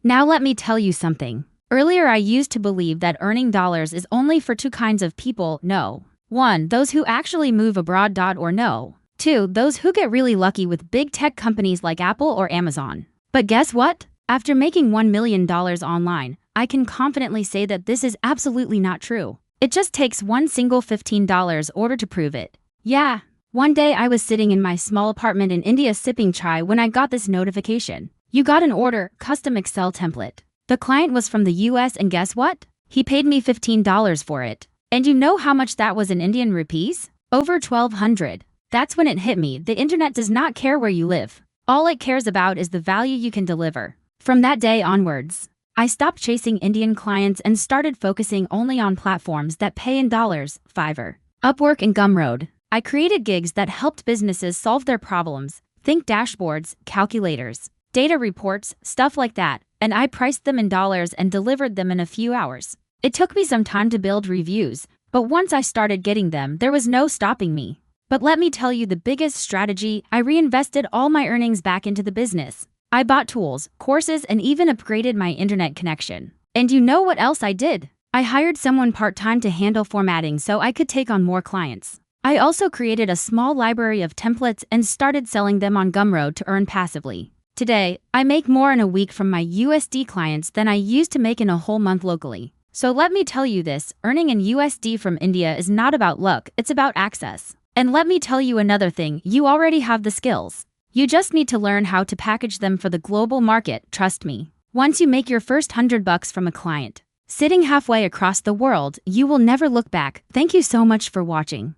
Now let me tell you something. Earlier I used to believe that earning dollars is only for two kinds of people. No. 1. Those who actually move abroad. Or no. 2. Those who get really lucky with big tech companies like Apple or Amazon. But guess what? After making $1 million online, I can confidently say that this is absolutely not true. It just takes one single $15 order to prove it. Yeah. One day I was sitting in my small apartment in India sipping chai when I got this notification. You got an order, custom Excel template. The client was from the US and guess what? He paid me $15 for it. And you know how much that was in Indian rupees? Over 1,200. That's when it hit me. The internet does not care where you live. All it cares about is the value you can deliver. From that day onwards, I stopped chasing Indian clients and started focusing only on platforms that pay in dollars, Fiverr, Upwork and Gumroad. I created gigs that helped businesses solve their problems. Think dashboards, calculators, data reports, stuff like that. And I priced them in dollars and delivered them in a few hours. It took me some time to build reviews, but once I started getting them, there was no stopping me. But let me tell you the biggest strategy, I reinvested all my earnings back into the business. I bought tools, courses, and even upgraded my internet connection. And you know what else I did? I hired someone part-time to handle formatting so I could take on more clients. I also created a small library of templates and started selling them on Gumroad to earn passively. Today, I make more in a week from my USD clients than I used to make in a whole month locally. So let me tell you this, earning in USD from India is not about luck, it's about access. And let me tell you another thing, you already have the skills. You just need to learn how to package them for the global market, trust me. Once you make your first $100 from a client, sitting halfway across the world, you will never look back. Thank you so much for watching.